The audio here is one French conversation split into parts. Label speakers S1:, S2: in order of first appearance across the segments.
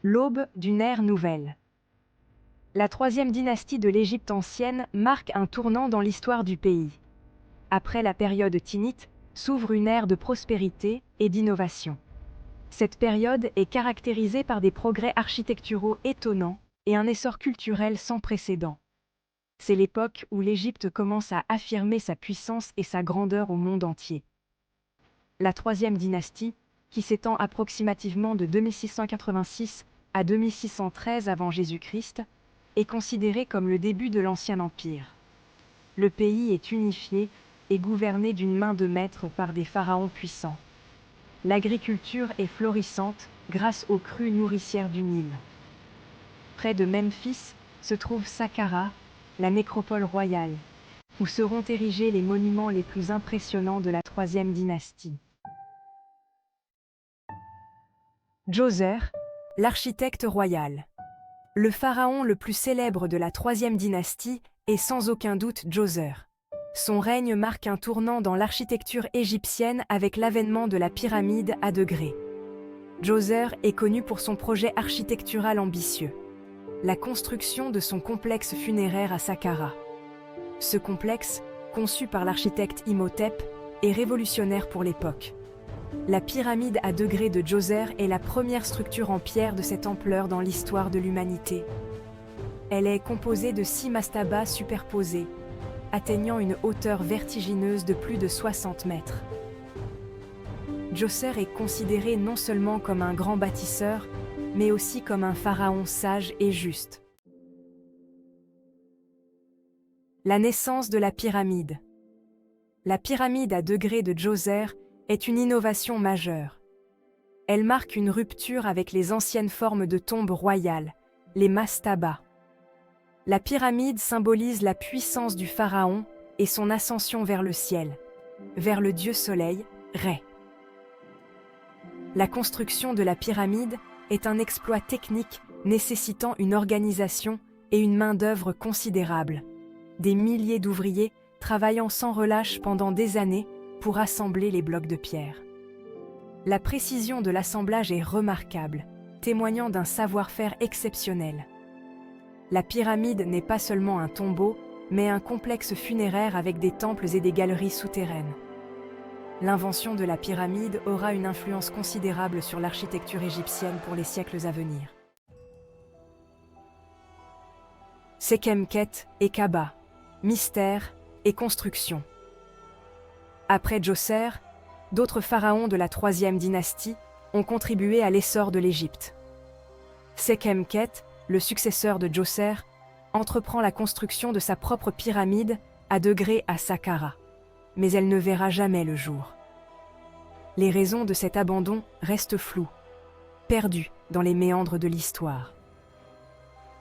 S1: L'aube d'une ère nouvelle. La troisième dynastie de l'Égypte ancienne marque un tournant dans l'histoire du pays. Après la période tinnite, s'ouvre une ère de prospérité et d'innovation. Cette période est caractérisée par des progrès architecturaux étonnants et un essor culturel sans précédent. C'est l'époque où l'Égypte commence à affirmer sa puissance et sa grandeur au monde entier. La troisième dynastie, qui s'étend approximativement de 2686 à 2613 avant Jésus-Christ, est considérée comme le début de l'Ancien Empire. Le pays est unifié et gouverné d'une main de maître par des pharaons puissants. L'agriculture est florissante grâce aux crues nourricières du Nil. Près de Memphis se trouve Saqqara, la nécropole royale, où seront érigés les monuments les plus impressionnants de la troisième dynastie. Djoser, l'architecte royal. Le pharaon le plus célèbre de la troisième dynastie est sans aucun doute Djoser. Son règne marque un tournant dans l'architecture égyptienne avec l'avènement de la pyramide à degrés. Djoser est connu pour son projet architectural ambitieux, la construction de son complexe funéraire à Saqqara. Ce complexe, conçu par l'architecte Imhotep, est révolutionnaire pour l'époque. La pyramide à degrés de Djoser est la première structure en pierre de cette ampleur dans l'histoire de l'humanité. Elle est composée de 6 mastabas superposés, atteignant une hauteur vertigineuse de plus de 60 mètres. Djoser est considéré non seulement comme un grand bâtisseur, mais aussi comme un pharaon sage et juste. La naissance de la pyramide. La pyramide à degrés de Djoser est une innovation majeure. Elle marque une rupture avec les anciennes formes de tombes royales, les mastabas. La pyramide symbolise la puissance du pharaon et son ascension vers le ciel, vers le dieu soleil, Ré. La construction de la pyramide est un exploit technique nécessitant une organisation et une main-d'œuvre considérable. Des milliers d'ouvriers travaillant sans relâche pendant des années pour assembler les blocs de pierre. La précision de l'assemblage est remarquable, témoignant d'un savoir-faire exceptionnel. La pyramide n'est pas seulement un tombeau, mais un complexe funéraire avec des temples et des galeries souterraines. L'invention de la pyramide aura une influence considérable sur l'architecture égyptienne pour les siècles à venir. Sekhemkhet et Kaaba, mystère et construction. Après Djoser, d'autres pharaons de la troisième dynastie ont contribué à l'essor de l'Égypte. Sekhemkhet, le successeur de Djoser, entreprend la construction de sa propre pyramide à degrés à Saqqara, mais elle ne verra jamais le jour. Les raisons de cet abandon restent floues, perdues dans les méandres de l'histoire.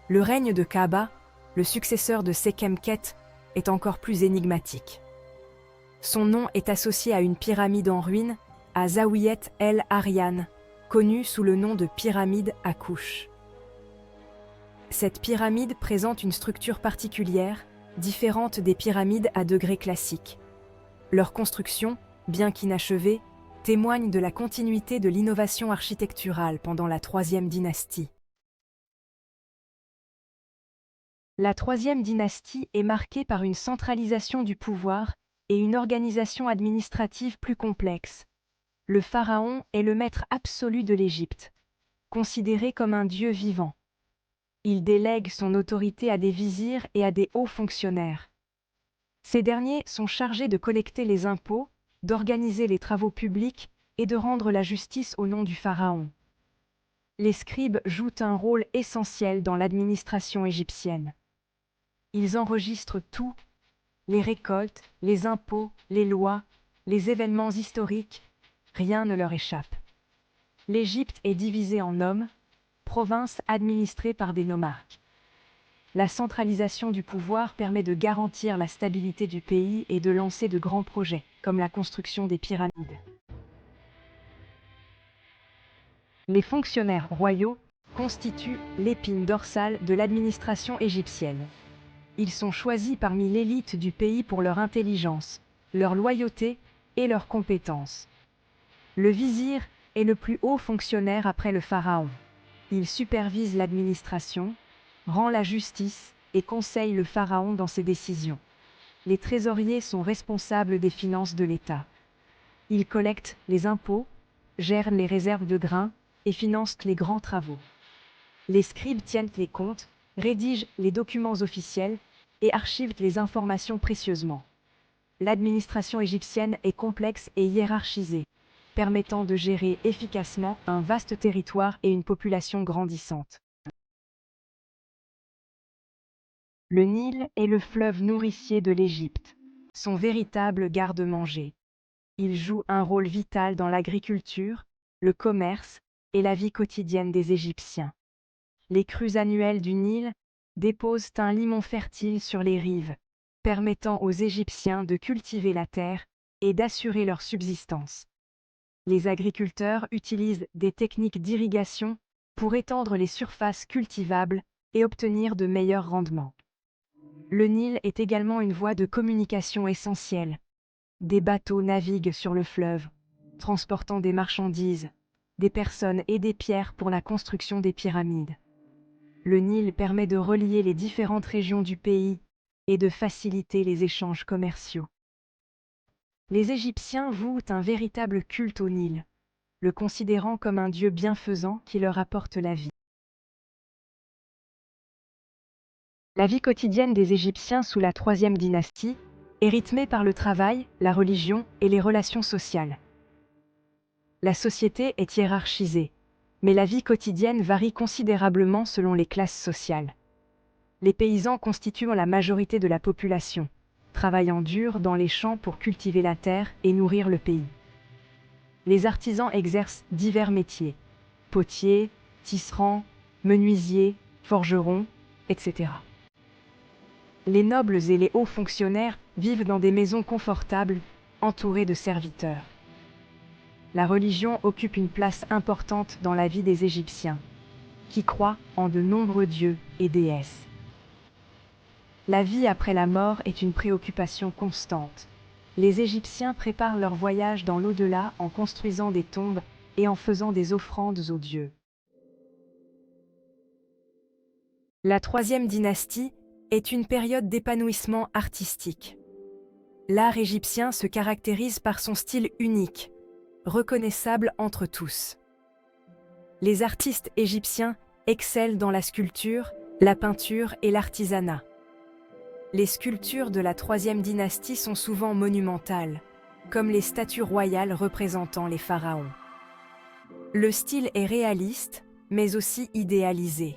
S1: Le règne de Kaaba, le successeur de Sekhemkhet, est encore plus énigmatique. Son nom est associé à une pyramide en ruine, à Zawiyet El Aryan, connue sous le nom de pyramide à couches. Cette pyramide présente une structure particulière, différente des pyramides à degrés classiques. Leur construction, bien qu'inachevée, témoigne de la continuité de l'innovation architecturale pendant la troisième dynastie. La troisième dynastie est marquée par une centralisation du pouvoir et une organisation administrative plus complexe. Le pharaon est le maître absolu de l'Égypte, considéré comme un dieu vivant. Il délègue son autorité à des vizirs et à des hauts fonctionnaires. Ces derniers sont chargés de collecter les impôts, d'organiser les travaux publics et de rendre la justice au nom du pharaon. Les scribes jouent un rôle essentiel dans l'administration égyptienne. Ils enregistrent tout, les récoltes, les impôts, les lois, les événements historiques, rien ne leur échappe. L'Égypte est divisée en nomes, provinces administrées par des nomarques. La centralisation du pouvoir permet de garantir la stabilité du pays et de lancer de grands projets, comme la construction des pyramides. Les fonctionnaires royaux constituent l'épine dorsale de l'administration égyptienne. Ils sont choisis parmi l'élite du pays pour leur intelligence, leur loyauté et leurs compétences. Le vizir est le plus haut fonctionnaire après le pharaon. Il supervise l'administration, rend la justice et conseille le pharaon dans ses décisions. Les trésoriers sont responsables des finances de l'État. Ils collectent les impôts, gèrent les réserves de grains et financent les grands travaux. Les scribes tiennent les comptes, rédigent les documents officiels et archivent les informations précieusement. L'administration égyptienne est complexe et hiérarchisée, permettant de gérer efficacement un vaste territoire et une population grandissante. Le Nil est le fleuve nourricier de l'Égypte, son véritable garde-manger. Il joue un rôle vital dans l'agriculture, le commerce et la vie quotidienne des Égyptiens. Les crues annuelles du Nil déposent un limon fertile sur les rives, permettant aux Égyptiens de cultiver la terre et d'assurer leur subsistance. Les agriculteurs utilisent des techniques d'irrigation pour étendre les surfaces cultivables et obtenir de meilleurs rendements. Le Nil est également une voie de communication essentielle. Des bateaux naviguent sur le fleuve, transportant des marchandises, des personnes et des pierres pour la construction des pyramides. Le Nil permet de relier les différentes régions du pays et de faciliter les échanges commerciaux. Les Égyptiens vouent un véritable culte au Nil, le considérant comme un dieu bienfaisant qui leur apporte la vie. La vie quotidienne des Égyptiens sous la troisième dynastie est rythmée par le travail, la religion et les relations sociales. La société est hiérarchisée, mais la vie quotidienne varie considérablement selon les classes sociales. Les paysans constituent la majorité de la population, travaillant dur dans les champs pour cultiver la terre et nourrir le pays. Les artisans exercent divers métiers, potiers, tisserands, menuisiers, forgerons, etc. Les nobles et les hauts fonctionnaires vivent dans des maisons confortables, entourés de serviteurs. La religion occupe une place importante dans la vie des Égyptiens, qui croient en de nombreux dieux et déesses. La vie après la mort est une préoccupation constante. Les Égyptiens préparent leur voyage dans l'au-delà en construisant des tombes et en faisant des offrandes aux dieux. La troisième dynastie est une période d'épanouissement artistique. L'art égyptien se caractérise par son style unique, reconnaissable entre tous. Les artistes égyptiens excellent dans la sculpture, la peinture et l'artisanat. Les sculptures de la troisième dynastie sont souvent monumentales, comme les statues royales représentant les pharaons. Le style est réaliste, mais aussi idéalisé.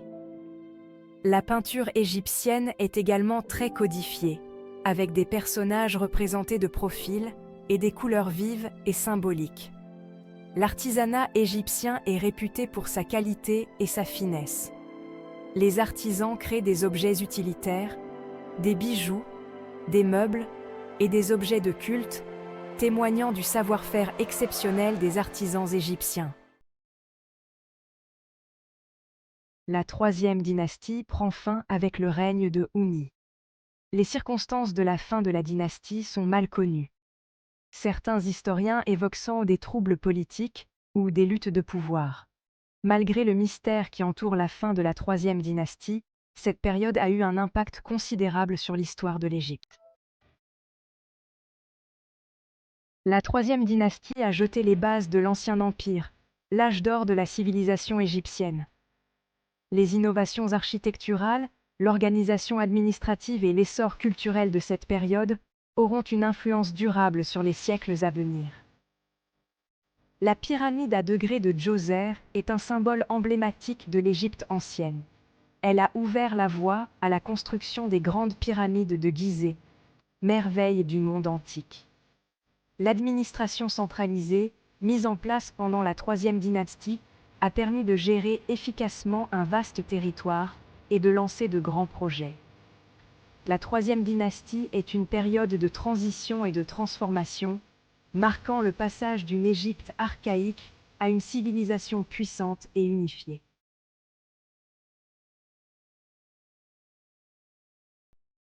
S1: La peinture égyptienne est également très codifiée, avec des personnages représentés de profil et des couleurs vives et symboliques. L'artisanat égyptien est réputé pour sa qualité et sa finesse. Les artisans créent des objets utilitaires, des bijoux, des meubles et des objets de culte, témoignant du savoir-faire exceptionnel des artisans égyptiens. La troisième dynastie prend fin avec le règne de Houni. Les circonstances de la fin de la dynastie sont mal connues. Certains historiens évoquent sans des troubles politiques ou des luttes de pouvoir. Malgré le mystère qui entoure la fin de la troisième dynastie, cette période a eu un impact considérable sur l'histoire de l'Égypte. La troisième dynastie a jeté les bases de l'Ancien Empire, l'âge d'or de la civilisation égyptienne. Les innovations architecturales, l'organisation administrative et l'essor culturel de cette période auront une influence durable sur les siècles à venir. La pyramide à degrés de Djoser est un symbole emblématique de l'Égypte ancienne. Elle a ouvert la voie à la construction des grandes pyramides de Gizeh, merveille du monde antique. L'administration centralisée, mise en place pendant la troisième dynastie, a permis de gérer efficacement un vaste territoire et de lancer de grands projets. La troisième dynastie est une période de transition et de transformation, marquant le passage d'une Égypte archaïque à une civilisation puissante et unifiée.